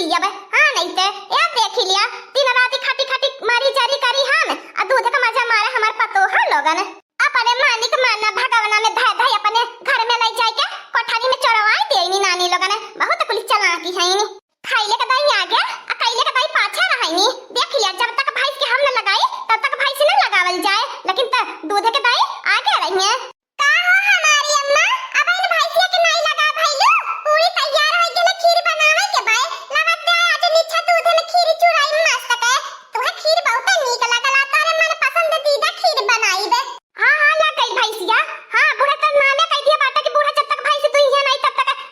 पिया बे। हां नहीं ते ए देख लिया दिन रात खाटी खाटी मारी जारी करी हम आ दूध का मजा मारे हमार पतो है लोगन अपने मानिक माना भगवाना में धाय धाय अपने घर में ले जाए के कोठारी में चढ़वाई देनी नानी लोगन बहुत कुछ चलाकी है नी खाइले का दाई आगे आ खाइले का दाई पाछे रहनी देख लिया जब तक भैंस के हम न लगाई तब तक भैंस न लगावल जाए लेकिन त दूध के दाई आगे रही है का हो हमारी अम्मा अब इन भैंसिया के नहीं लगा भैलू पूरी तैयार हो गेले खीर बनावे के भाई लगत है आज नीचे दूध में खीर चुराई मस्त के तोहे खीर बहुत नीक लगला तारे मन पसंद दीदा खीर बनाई बे हां हां ला गई भैंसिया हां बूढ़ा त नाने कह दिया बाटा कि बूढ़ा जब तक भैंस तू ही नहीं तब तक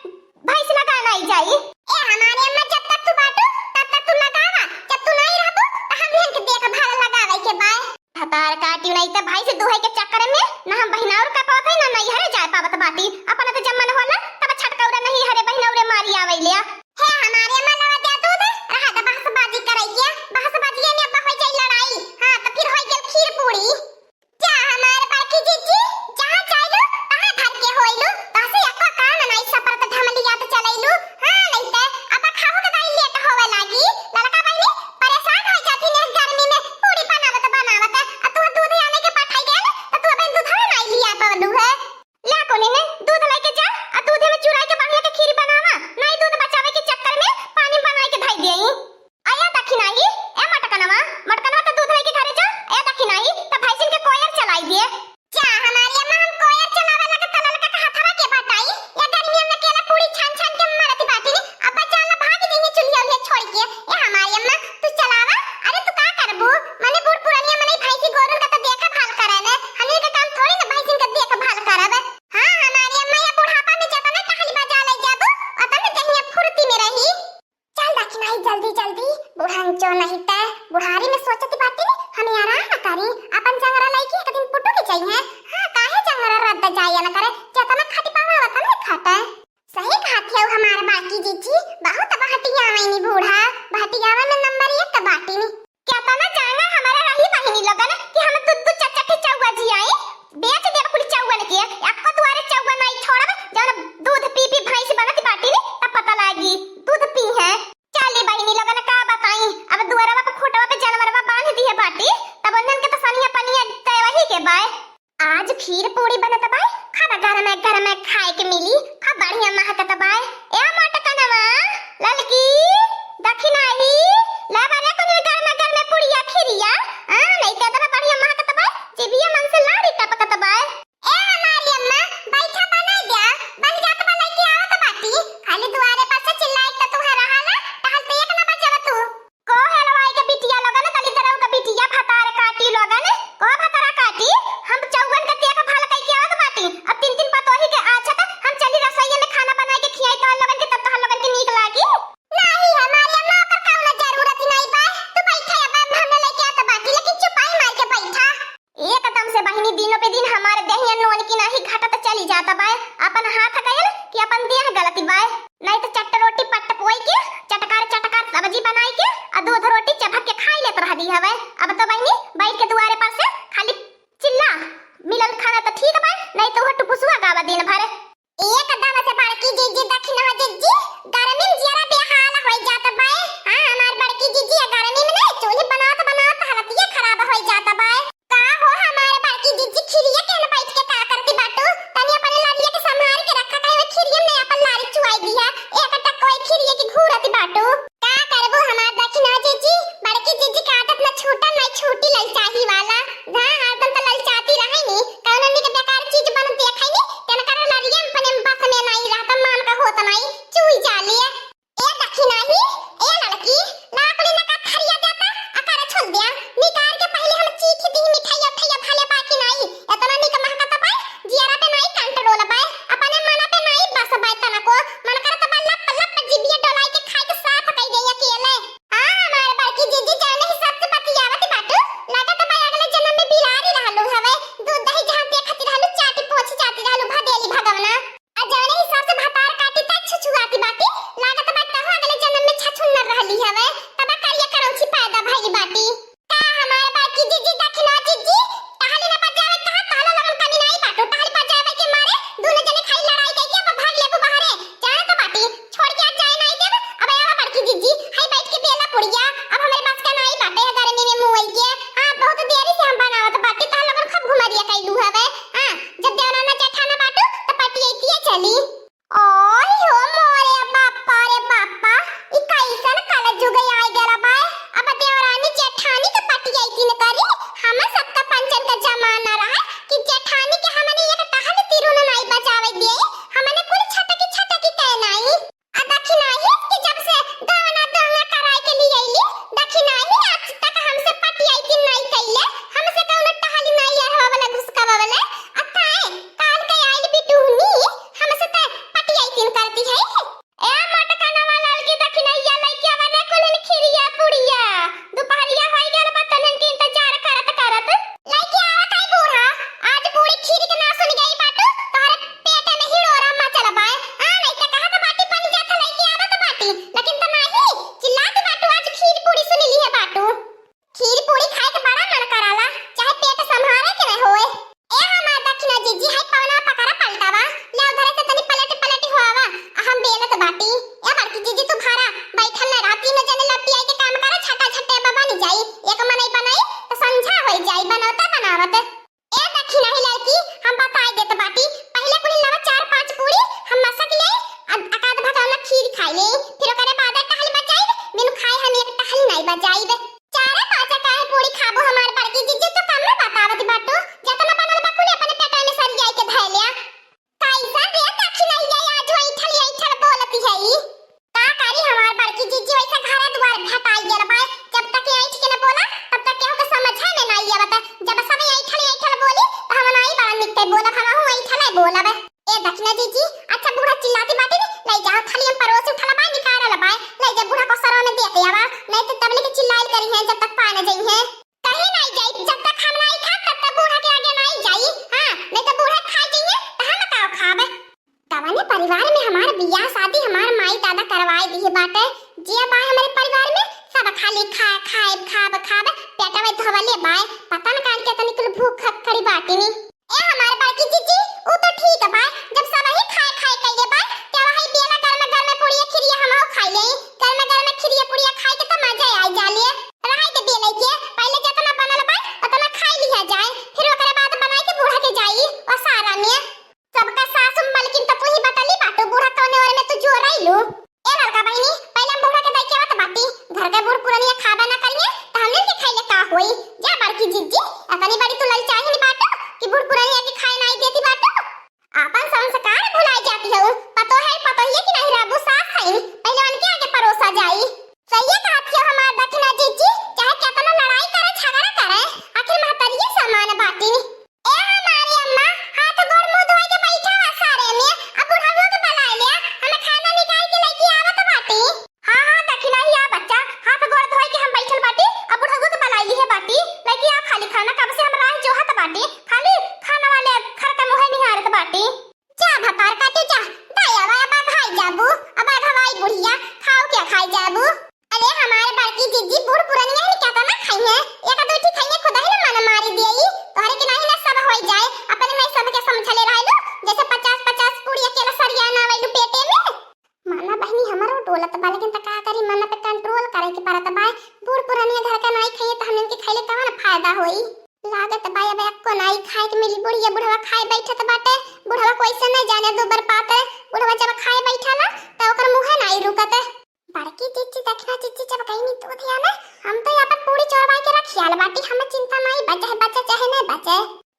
भैंस लगा नहीं जाई ए हमारे अम्मा जब तक तू बाटू तब तक तू लगावा जब तू नहीं रहबू त हम लेन के देख भाल लगावे के बाय हतार काटी नहीं त भैंस दुहे के चक्कर में ना हम बहिनाउर का पावत है ना नहीं हरे जाए पावत बाटी अपन त जमन होला तब छटकौरा नहीं हरे बहिनाउरे मारी आवेलिया हे हमारे अम्मा लवा दे दूध रहा द बहसबाजी करैया बहसबाजी में अब हो जाई लड़ाई हां त फिर होई गेल खीर पूरी जा हमारे बाकी जीजी जहां चाइलो तहां घर के होइलो तसे एको काम नहीं सपर त ढमलिया त चलैलू हां नहीं त अब खाओ के दाई लेट होवे लागी लड़का बहिनी परेशान हो जाती ने गर्मी में पूरी बनावत आ तू दूध आने के पठाई गेल त तू अपन दूध नहीं लिया पवलू है ला कोनी ने दूध लेके जा आ दूध में चुरा के बढ़िया के खीर बनावा नहीं दूध बचावे के चक्कर में पानी बनाई के धाई देई आया दखिनाई ए मटकनवा त दूध लेके घरे जा ए दखिनाई त भैंसिन के कोयर चलाई दिए जा हमारी अम्मा हम कोयर चलावे लगा तलल का हाथवा के बताई या गर्मियों में केला पूरी छान छान के मारती बाटी ने अब जाला भाग देंगे चुलिया उन्हें छोड़ के ए हमारी अम्मा तू चलावा अरे तू का करबू माने बूढ़ पुरानिया मने भैंसी गोरु का त देखा भाल करे ने हनी के काम थोड़ी ना भैंसिन का देख भाल करब हां हमारी अम्मा या बुढ़ापा में जतना टहली बजा ले जाबू अतने जहिया फुर्ती में रही चल दखिनाई जल्दी जल्दी बुढ़ान चो नहीं त बुढ़ारी में सोचती बाटी ने हम आराम न करी अपन जंगरा लईकी एक दिन पुटू के चाहिए हां काहे जंगरा रद्द जाया न करे जतना खाटी पावा वतना खाता सही खाती है हमारे बाकी जीजी बहुत बहटिया आईनी बूढ़ा बहटिया में नंबर 1 त बाटी नी क्या तना जाना हमारा रही बहिनी लगन कि हम दूध चच्चा के चौवा जी आई बेच दे कुल चौवा ने के एको दुआरे चौवा नहीं छोड़ब जब दूध पी पी भैंस बनती बाटी नी तब पता लागी दूध पी है चले बहिनी लगन का बताई अब दुआरवा पे खोटवा पे जानवरवा बांध दी है बाटी तब उन्हन के तो सनिया पनिया तय वही के बाय आज खीर पूरी बनत बाय खाना घर में खाए के मिली खा बढ़िया महकत बाय ए मटकनवा ललकी दखिनाई ला बारे को घर में पूड़िया खीरिया हां नहीं त इतना बढ़िया महकत बाय जीबिया मन से लाड़ी टपकत बाय ए हमारी अम्मा बैठा बना दिया बन जात बना के आवत बाटी खाली दुआरे पर से चिल्लाई त तू रहा ना टहल ते एक ना बचव तू को हेलवाई के बिटिया लगन तली तरह का बिटिया भतार काटी लगन को भतारा काटी हम चौवन के देख भाल कई के आवत बाटी अब तीन तीन पतोही के आछत हम चली रसोई में खाना बनाए के खियाई त लगन के तब त लगन के नीक लागी नहीं हमारी अम्मा कर काउना जरूरत नहीं बा तू बैठा अब हमने लेके आत बाटी लेकिन चुपाई मार के बैठा एकदम से बहिनी दिनों पे दिन हमारे देहिया नोन की नहीं घटत चली जाता बाय अपन हाथ गयल कि अपन देह गलती बाय नहीं तो चट्ट रोटी पट्ट पोई के चटकार सब्जी बनाई के आ दूध रोटी चबक के खाई लेत रह दी हवे अब तो बहिनी बैठ के दुआरे पर से खाली चिल्ला मिलल खाना तो ठीक बाय नहीं तो हट पुसुआ गावा दिन भर एकदम से बड़की जीजी दखिना जीजी गर्मी में जरा बेहाल हो जात बाय हां हमार बड़की जीजी गर्मी में नहीं चूल्ही बनात हालत ये खराब हो जाता बाय का हो हमारे बाकी जीजी खिरिया के बैठ के का करती बाटू तनी अपन लालिया के संभाल के रखा है खिरिया में अपन लारी चुआई दिया एक टक कोई खिरिया की घूरती बाटू का करबो हमार दखिना जीजी बड़की जीजी का आदत न छूटा नहीं छूटी ललचाही वाला हां हरदम त ललचाती रहे नी कौन नी के बेकार चीज बन देखै नी तेन कर लालिया अपने बस में नहीं रहता मान का होत नहीं चुई जालिए ए दखिना ही ए लड़की लाकड़ी न का खरिया देता अकर छोड़ दिया निकाल के पहले हम चीख दी मिठाई उठाई भाले बाकी नहीं इतना निक महकत पाए जियारा पे नहीं कंट्रोल पाए अपने मन पे नहीं बस बाय तना को मन करत बा लप लप जीबिया डोलाई के खाए के साफ जाई बे चारे पांच काहे पूरी खाबो हमार बड़की जीजी तो कम में बतावत बाटू जतना बनल बा कुल अपने पेटा में सर जाई के धैलिया कैसा रे काखी नहीं जाई आज वही ठल बोलती है ई का करी हमार बड़की जीजी वैसा घरे द्वार भटाई गेल बा जब तक आई ठीक न बोला तब तक केहू के समझा में नहीं आवत जब सब आई ठल बोली तो हम नहीं बड़ा निकते बोला हम हूं आई ठल बोला बे ए दक्षिणा जीजी अच्छा बूढ़ा चिल्लाती बाटी नहीं ले जाओ थाली में परोस उठला बा निकाल बा ले जा बूढ़ा को सरो में देख आवा नहीं तो तबले के चिल्लाई करी है जब तक पा न जाई है कहीं नहीं जाई जब तक हम नहीं खा तब तक बूढ़ा के आगे नहीं जाई हां नहीं तो बूढ़ा खा जाइए तो हम का खाबे कवने परिवार में हमार बियाह शादी हमार माई दादा करवाई दी बाटे जिया बा हमारे परिवार में सब खाली खाब पेटा में धवले बाय पता न कान के तनी कुल भूख खड़ी बाटी नी ए हमारे बाकी जीजी वो तो ठीक है बाय जब सब ही खाए कइले बाय तब ही बेला घर में पुड़िया खिरिया हम खाई ले घर में खिरिया पुड़िया खाए के तो मजा आ जाले रहाई के बेले के पहले जितना बनल बाय उतना खाई लिया जाए फिर ओकरे बाद बनाई के बूढ़ा के जाई और सारा में सबका सासु मालकिन तो तू ही बतली बाटू बूढ़ा कौने और में तू जो रहिलू ए लड़का बहिनी पहले हम बूढ़ा के दाई के आवत बाटी घर के बूढ़ पुरानिया खाबा ना करिए तो हमने के खाइले का होई जा बड़की जीजी अपनी बड़ी तू ललचाई नहीं बाटू कि बूढ़ पुरानिया के खाए नहीं देती बाटू आपन संस्कार भुलाई जाती है पतो है कि नहीं राबू सास है पहले उनके आगे परोसा जाई सही कहत है हमार दक्षिणा जीजी चाहे कितना लड़ाई करे झगड़ा करे आखिर महतरिये समान बाटी ए हमारी अम्मा हाथ गोड़ मुंह धोए के बैठा हुआ सारे में अब बुढ़ाओ के बुला लिया हमें खाना निकाल के लेके आवत बाटी हां दक्षिणा ही आ बच्चा हाथ गोड़ धोए के हम बैठल बाटी अब बुढ़ाओ के बुला ली है बाटी लेके आ खाली खाना कब से हम राह जो हाथ बाटी खाली खाना वाले घर का मुंह नहीं हारत बाटी जा भकार काटे जा दया वाया बा खाई जाबू अब हवाई बुढ़िया खाओ क्या खाई जाबू अरे हमारे बड़की जीजी बूढ़ पुरानिया ने क्या ना खाई है एक दो ठीक खाई खुदा ही ना मन मारी देई तोहरे के नहीं ना सब हो जाए अपने में सब के समझले रहलू जैसे 50 पूरी अकेला सरिया ना वैलू पेटे में माना बहनी हमारो डोलत बा लेकिन त का करी मन पे कंट्रोल करे के परत बा बूढ़ पुरानिया घर का नहीं खाइए त हमन के खाइले कवन फायदा होई लागत बा अब को नहीं खाए के मिली बुढ़िया बुढ़वा खाए बैठत बाटे बुढ़वा कोइसे न जाने दुबर पाते बुढ़वा जब खाए बैठा ना त ओकर मुंह नहीं रुकत बड़की जीजी दक्षिणा जीजी जब कहीं नहीं तो ध्यान हम तो यहाँ पर पूरी चौड़वाई के रखियाल बाटी हमें चिंता नहीं बचे चाहे नहीं बचे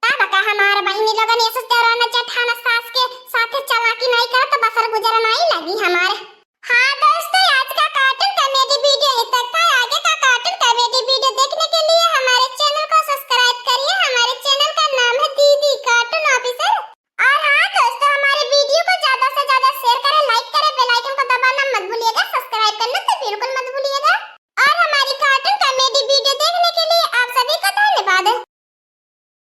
तब का हमार बहनी लोगन ऐसे तेराना जठाना सास के साथे चालाकी नहीं कर तो बसर गुजर नहीं लगी हमारे हाँ दोस्तों आज का कार्टून कॉमेडी वीडियो यहीं तक था आगे का कार्टून कॉमेडी वीडियो देखने के लिए हमारे चैनल को सब्सक्राइब करिए हमारे चैनल का नाम है दीदी कार्टून ऑफिसर और हाँ दोस्तों हमारे वीडियो को ज्यादा से ज्यादा शेयर करें लाइक करें बेल आइकन को दबाना मत भूलिएगा सब्सक्राइब करना तो बिल्कुल